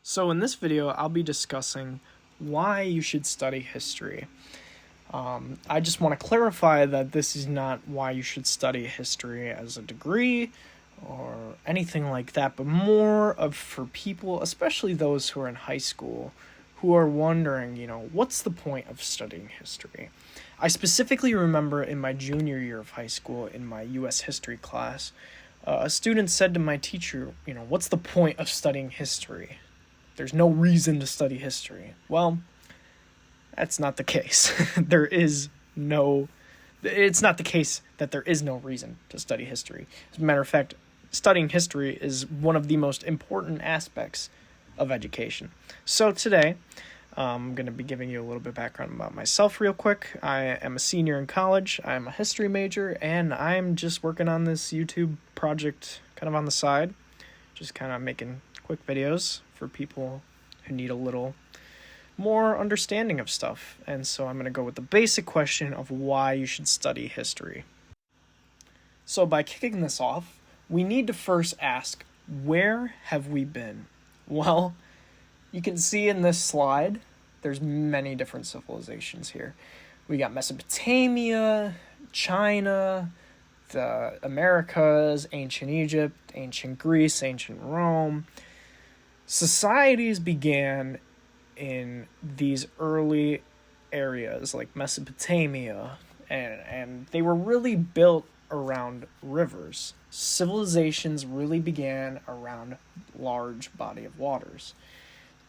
So in this video, I'll be discussing why you should study history. I just want to clarify that this is not why you should study history as a degree or anything like that, but more of for people, especially those who are in high school, who are wondering, what's the point of studying history? I specifically remember in my junior year of high school, in my U.S. history class, a student said to my teacher, what's the point of studying history? There's no reason to study history. Well, that's not the case. It's not the case that there is no reason to study history. As a matter of fact, studying history is one of the most important aspects of education. So today, I'm going to be giving you a little bit of background about myself real quick. I am a senior in college. I'm a history major, and I'm just working on this YouTube project kind of on the side, just kind of making quick videos for people who need a little more understanding of stuff. And so I'm going to go with the basic question of why you should study history. So by kicking this off, we need to first ask, where have we been? Well, you can see in this slide, there's many different civilizations here. We got Mesopotamia, China, the Americas, ancient Egypt, ancient Greece, ancient Rome. Societies began in these early areas like Mesopotamia, and they were really built around rivers. Civilizations really began around large body of waters,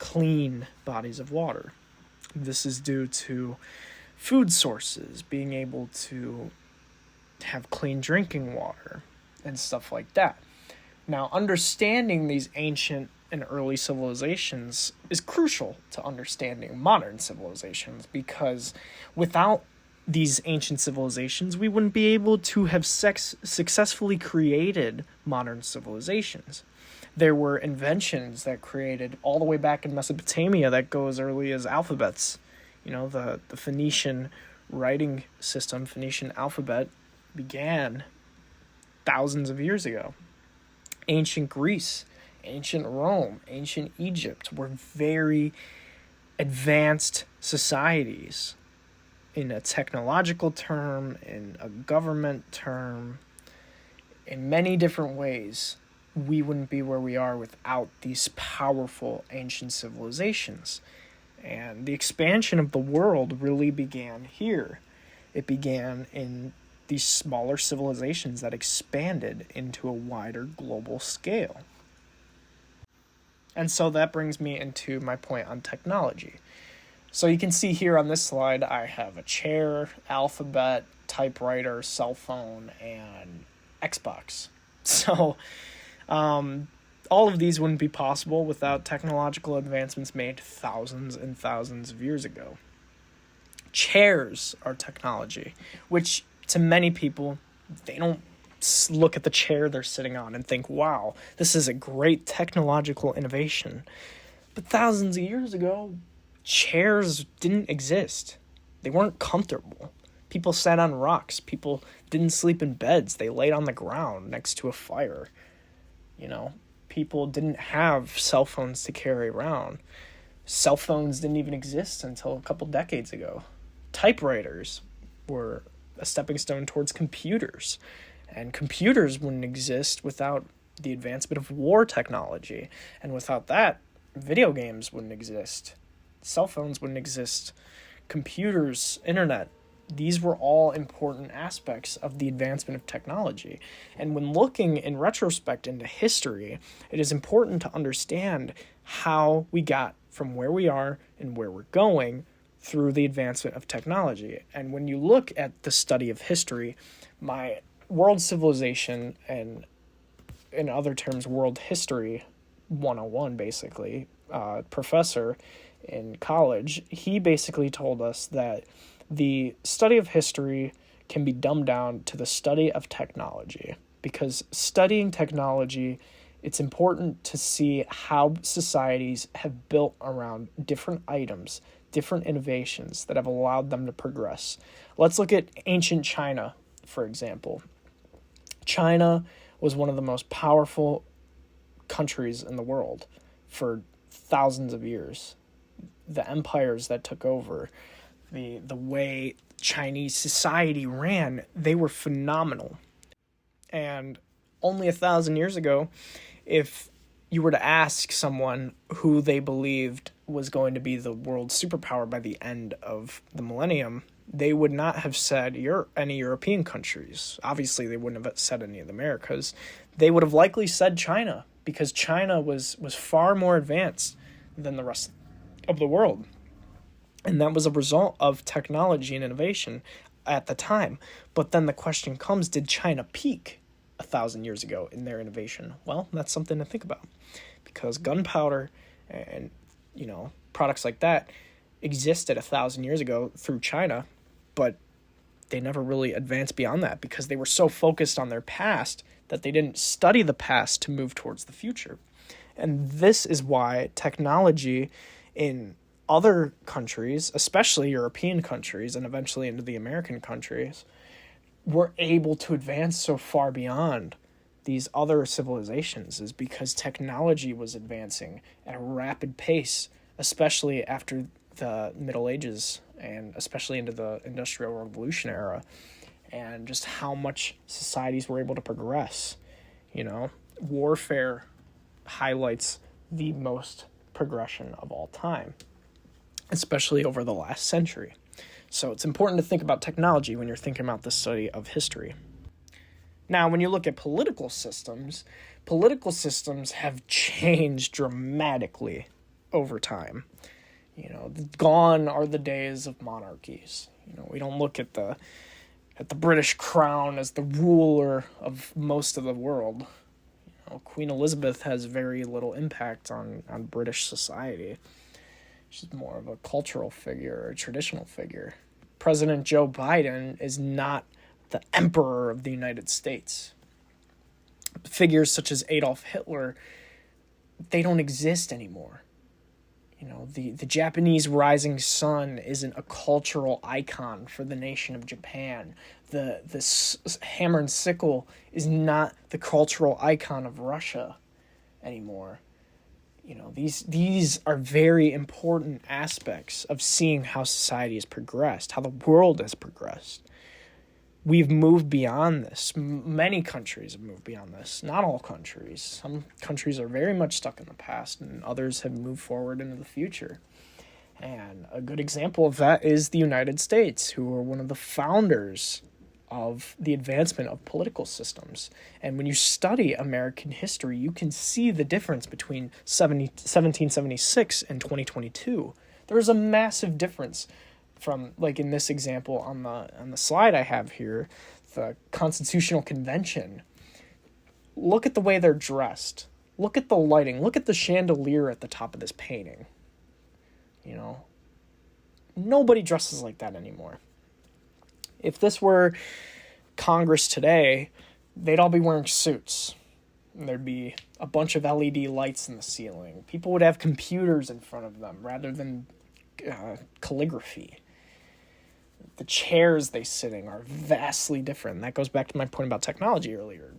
clean bodies of water. This is due to food sources, being able to have clean drinking water and stuff like that. Now, understanding these ancient and early civilizations is crucial to understanding modern civilizations, because without these ancient civilizations, we wouldn't be able to have successfully created modern civilizations. There were inventions that created all the way back in Mesopotamia that go as early as alphabets. The Phoenician writing system, Phoenician alphabet, began thousands of years ago. Ancient Greece, ancient Rome, ancient Egypt were very advanced societies in a technological term, in a government term, in many different ways. We wouldn't be where we are without these powerful ancient civilizations. And the expansion of the world really began here. It began in these smaller civilizations that expanded into a wider global scale. And so that brings me into my point on technology. So you can see here on this slide, I have a chair, alphabet, typewriter, cell phone, and Xbox. So all of these wouldn't be possible without technological advancements made thousands and thousands of years ago. Chairs are technology, which to many people, they don't look at the chair they're sitting on and think, wow, this is a great technological innovation. But thousands of years ago, chairs didn't exist. They weren't comfortable. People sat on rocks. People didn't sleep in beds. They laid on the ground next to a fire. People didn't have cell phones to carry around. Cell phones didn't even exist until a couple decades ago. Typewriters were a stepping stone towards computers. And computers wouldn't exist without the advancement of war technology. And without that, video games wouldn't exist. Cell phones wouldn't exist. Computers, internet, these were all important aspects of the advancement of technology. And when looking in retrospect into history, it is important to understand how we got from where we are and where we're going through the advancement of technology. And when you look at the study of history, my world civilization, and in other terms, world history 101, basically, professor in college, he basically told us that the study of history can be dumbed down to the study of technology, because studying technology, it's important to see how societies have built around different items, different innovations that have allowed them to progress. Let's look at ancient China, for example. China was one of the most powerful countries in the world for thousands of years. The empires that took over, the way Chinese society ran, they were phenomenal. And only 1,000 years ago, if you were to ask someone who they believed was going to be the world superpower by the end of the millennium, they would not have said any European countries. Obviously, they wouldn't have said any of the Americas. They would have likely said China, because China was far more advanced than the rest of the world. And that was a result of technology and innovation at the time. But then the question comes, did China peak 1,000 years ago in their innovation? Well, that's something to think about, because gunpowder and, products like that existed 1,000 years ago through China, but they never really advanced beyond that because they were so focused on their past that they didn't study the past to move towards the future. And this is why technology in other countries, especially European countries and eventually into the American countries, were able to advance so far beyond these other civilizations, is because technology was advancing at a rapid pace, especially after the Middle Ages and especially into the Industrial Revolution era, and just how much societies were able to progress. Warfare highlights the most progression of all time, especially over the last century. So it's important to think about technology when you're thinking about the study of history. Now, when you look at political systems have changed dramatically over time. Gone are the days of monarchies. We don't look at the British crown as the ruler of most of the world. Queen Elizabeth has very little impact on British society. She's more of a cultural figure, or a traditional figure. President Joe Biden is not the emperor of the United States. Figures such as Adolf Hitler, they don't exist anymore. The Japanese rising sun isn't a cultural icon for the nation of Japan. The hammer and sickle is not the cultural icon of Russia anymore. These are very important aspects of seeing how society has progressed, how the world has progressed. We've moved beyond this. Many countries have moved beyond this. Not all countries. Some countries are very much stuck in the past, and others have moved forward into the future. And a good example of that is the United States, who were one of the founders of the advancement of political systems. And when you study American history, you can see the difference between 1776 and 2022. There's a massive difference from, like in this example on the slide I have here, the Constitutional Convention. Look at the way they're dressed. Look at the lighting. Look at the chandelier at the top of this painting. Nobody dresses like that anymore. If this were Congress today, they'd all be wearing suits. There'd be a bunch of LED lights in the ceiling. People would have computers in front of them rather than calligraphy. The chairs they sit in are vastly different. That goes back to my point about technology earlier.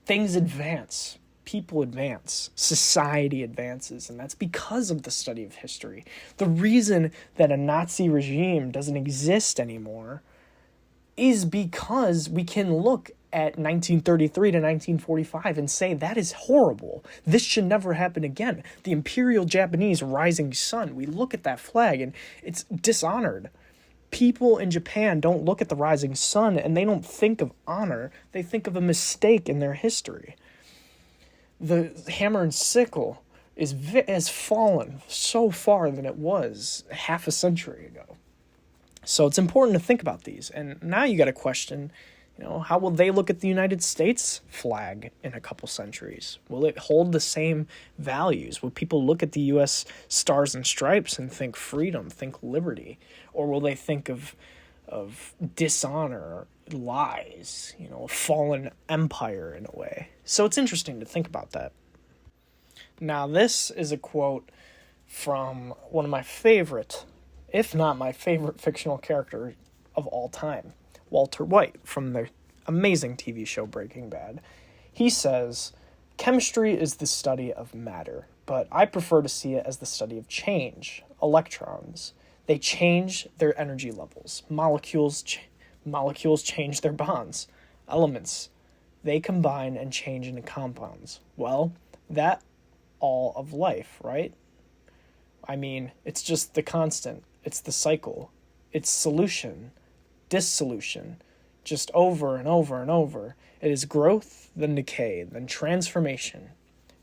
Things advance. People advance. Society advances. And that's because of the study of history. The reason that a Nazi regime doesn't exist anymore is because we can look at 1933 to 1945 and say that is horrible. This should never happen again. The Imperial Japanese rising sun, we look at that flag and it's dishonored. People in Japan don't look at the rising sun and they don't think of honor. They think of a mistake in their history. The hammer and sickle has fallen so far than it was half a century ago. So it's important to think about these. And now you got to question, how will they look at the United States flag in a couple centuries? Will it hold the same values? Will people look at the U.S. stars and stripes and think freedom, think liberty? Or will they think of dishonor, lies, a fallen empire in a way? So it's interesting to think about that. Now, this is a quote from one of my favorite, if not my favorite fictional character of all time, Walter White, from the amazing TV show Breaking Bad. He says, "Chemistry is the study of matter. but I prefer to see it as the study of change. Electrons, they change their energy levels. Molecules change their bonds. Elements, they combine and change into compounds. Well, that all of life, right? I mean, it's just the constant. It's the cycle. It's solution, dissolution, just over and over and over. It is growth, then decay, then transformation.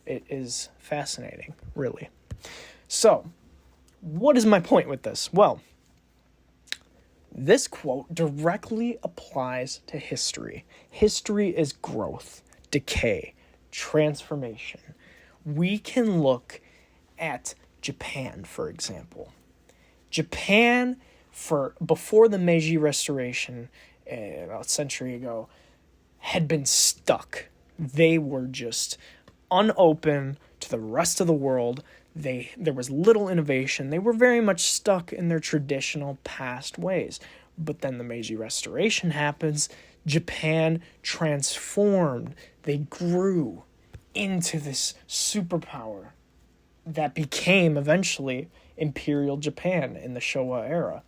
It is fascinating, really. So, what is my point with this? Well, this quote directly applies to history. History is growth, decay, transformation. We can look at Japan, for example. Japan, before the Meiji Restoration, about a century ago, had been stuck. They were just unopen to the rest of the world. There was little innovation. They were very much stuck in their traditional past ways. But then the Meiji Restoration happens. Japan transformed. They grew into this superpower that became eventually Imperial Japan in the Showa era.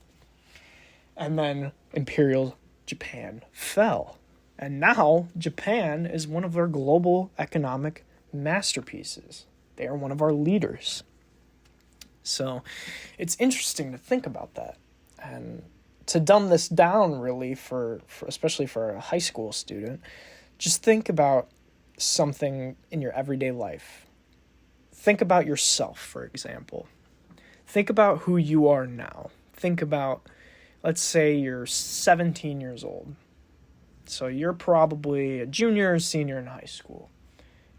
And then Imperial Japan fell. And now Japan is one of our global economic masterpieces. They are one of our leaders. So it's interesting to think about that. And to dumb this down really for especially for a high school student, just think about something in your everyday life. Think about yourself, for example. Think about who you are now. Think about, let's say you're 17 years old. So you're probably a junior or senior in high school.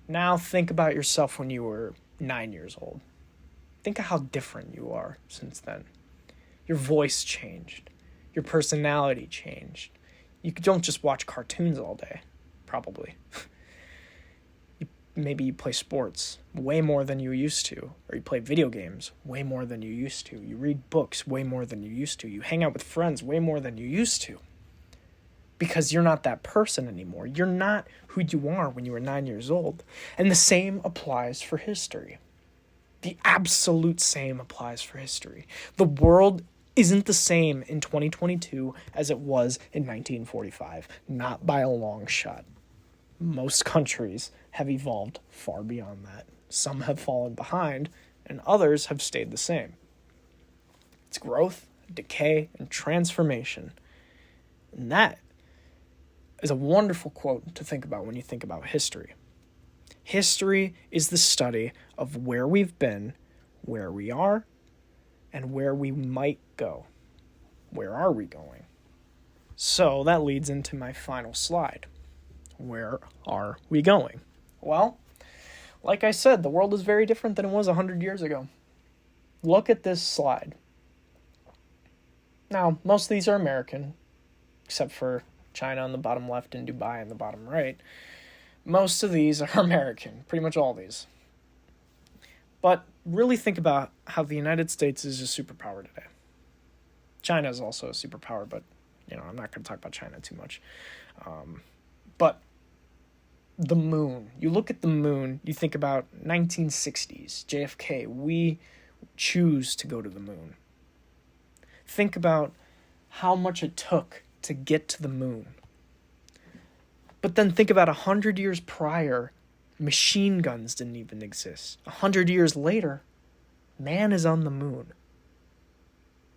Now think about yourself when you were 9 years old. Think of how different you are since then. Your voice changed. Your personality changed. You don't just watch cartoons all day, probably. Maybe you play sports way more than you used to, or you play video games way more than you used to. You read books way more than you used to. You hang out with friends way more than you used to. Because you're not that person anymore. You're not who you are when you were 9 years old. And the same applies for history. The absolute same applies for history. The world isn't the same in 2022 as it was in 1945. Not by a long shot. Most countries have evolved far beyond that. Some have fallen behind, and others have stayed the same. It's growth, decay, and transformation. And that is a wonderful quote to think about when you think about history. History is the study of where we've been, where we are, and where we might go. Where are we going? So that leads into my final slide. Where are we going? Well, like I said, the world is very different than it was 100 years ago. Look at this slide. Now, most of these are American, except for China on the bottom left and Dubai on the bottom right. Most of these are American, pretty much all these. But really think about how the United States is a superpower today. China is also a superpower, but I'm not going to talk about China too much. But the moon, you look at the moon, you think about 1960s, JFK, we choose to go to the moon. Think about how much it took to get to the moon. But then think about 100 years prior, machine guns didn't even exist. 100 years later, man is on the moon.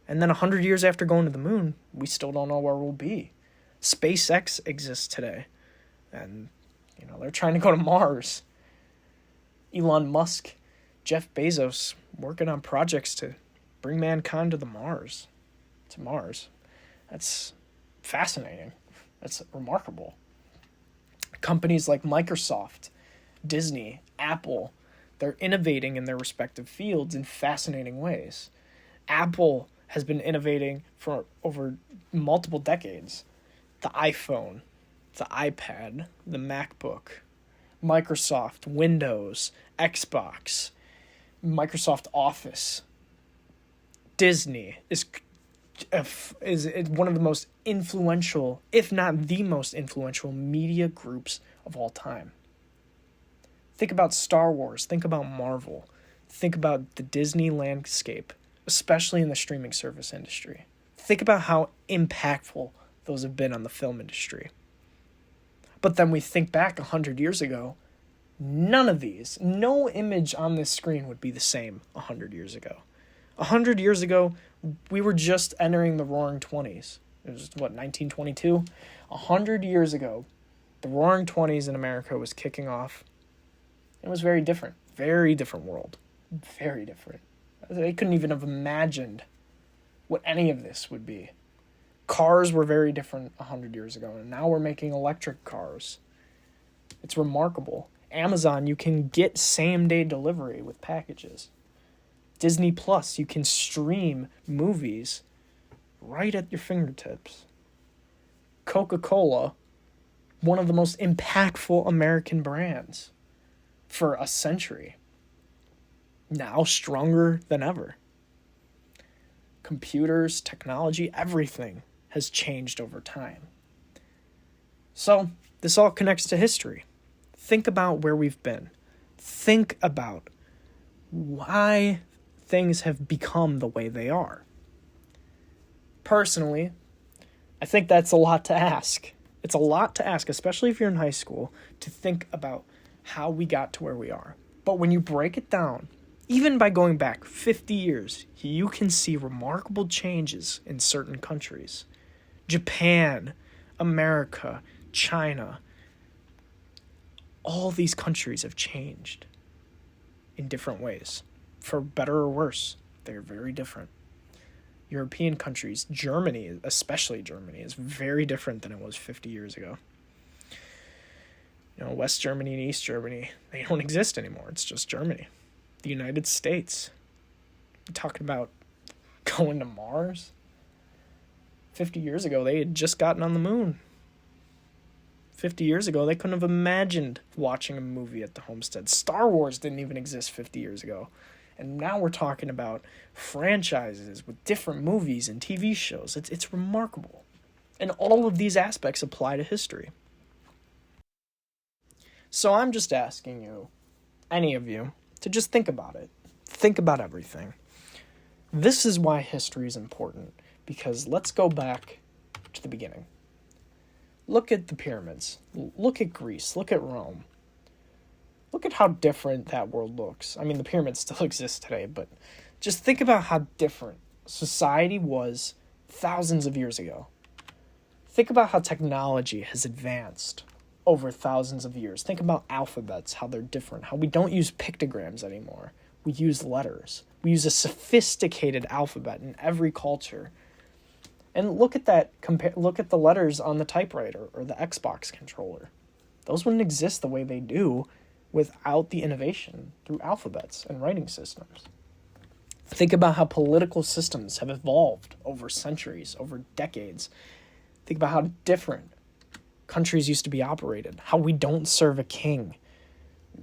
And then 100 years after going to the moon, we still don't know where we'll be. SpaceX exists today. And, they're trying to go to Mars. Elon Musk, Jeff Bezos, working on projects to bring mankind to Mars. That's fascinating. That's remarkable. Companies like Microsoft, Disney, Apple, they're innovating in their respective fields in fascinating ways. Apple has been innovating for over multiple decades. The iPhone, the iPad, the MacBook, Microsoft, Windows, Xbox, Microsoft Office. Disney is one of the most influential, if not the most influential, media groups of all time. Think about Star Wars. Think about Marvel. Think about the Disney landscape, especially in the streaming service industry. Think about how impactful those have been on the film industry. But then we think back 100 years ago, none of these, no image on this screen would be the same 100 years ago. 100 years ago, we were just entering the Roaring 20s. It was, 1922? 100 years ago, the Roaring 20s in America was kicking off. It was very different world. Very different. They couldn't even have imagined what any of this would be. Cars were very different 100 years ago, and now we're making electric cars. It's remarkable. Amazon, you can get same-day delivery with packages. Disney Plus, you can stream movies right at your fingertips. Coca-Cola, one of the most impactful American brands for a century, now stronger than ever. Computers, technology, everything has changed over time. So, this all connects to history. Think about where we've been. Think about why things have become the way they are. Personally, I think that's a lot to ask. It's a lot to ask, especially if you're in high school, to think about how we got to where we are. But when you break it down, even by going back 50 years, you can see remarkable changes in certain countries. Japan, America, China, all these countries have changed in different ways. For better or worse, they're very different. European countries, Germany, especially Germany, is very different than it was 50 years ago. West Germany and East Germany, they don't exist anymore. It's just Germany. The United States, we're talking about going to Mars. 50 years ago, they had just gotten on the moon. 50 years ago, they couldn't have imagined watching a movie at the homestead. Star Wars didn't even exist 50 years ago. And now we're talking about franchises with different movies and TV shows. It's remarkable. And all of these aspects apply to history. So I'm just asking you, any of you, to just think about it. Think about everything. This is why history is important, because let's go back to the beginning. Look at the pyramids. Look at Greece. Look at Rome. Look at how different that world looks. I mean, the pyramids still exist today, but just think about how different society was thousands of years ago. Think about how technology has advanced over thousands of years. Think about alphabets, how they're different, how we don't use pictograms anymore. We use letters. We use a sophisticated alphabet in every culture. And look at that. Look at the letters on the typewriter or the Xbox controller. Those wouldn't exist the way they do without the innovation through alphabets and writing systems. Think about how political systems have evolved over centuries, over decades. Think about how different countries used to be operated, how we don't serve a king.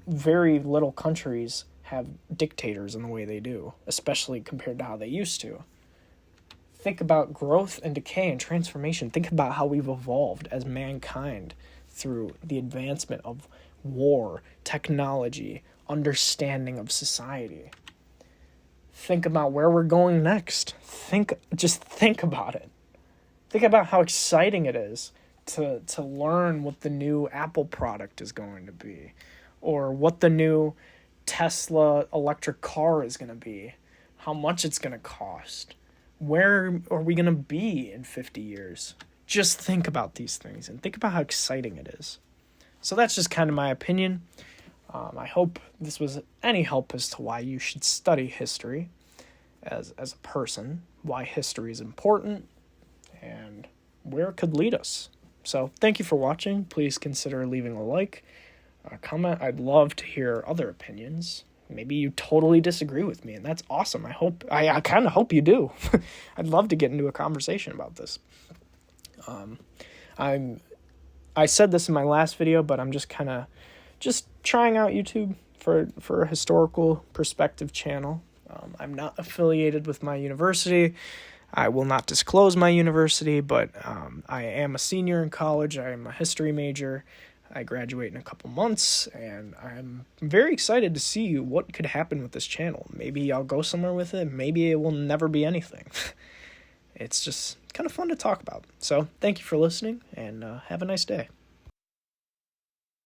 Very little countries have dictators in the way they do, especially compared to how they used to. Think about growth and decay and transformation. Think about how we've evolved as mankind through the advancement of war, technology, understanding of society. Think about where we're going next. Just think about it. Think about how exciting it is to learn what the new Apple product is going to be, or what the new Tesla electric car is going to be, how much it's going to cost. Where are we going to be in 50 years? Just think about these things and think about how exciting it is. So that's just kind of my opinion. I hope this was any help as to why you should study history as a person, why history is important, and where it could lead us. So thank you for watching. Please consider leaving a like, a comment. I'd love to hear other opinions. Maybe you totally disagree with me, and that's awesome. I kind of hope you do. I'd love to get into a conversation about this. I said this in my last video, but I'm just trying out YouTube for a historical perspective channel. I'm not affiliated with my university. I will not disclose my university, but I am a senior in college. I am a history major. I graduate in a couple months, and I'm very excited to see what could happen with this channel. Maybe I'll go somewhere with it. Maybe it will never be anything. It's just kind of fun to talk about. So thank you for listening, and have a nice day.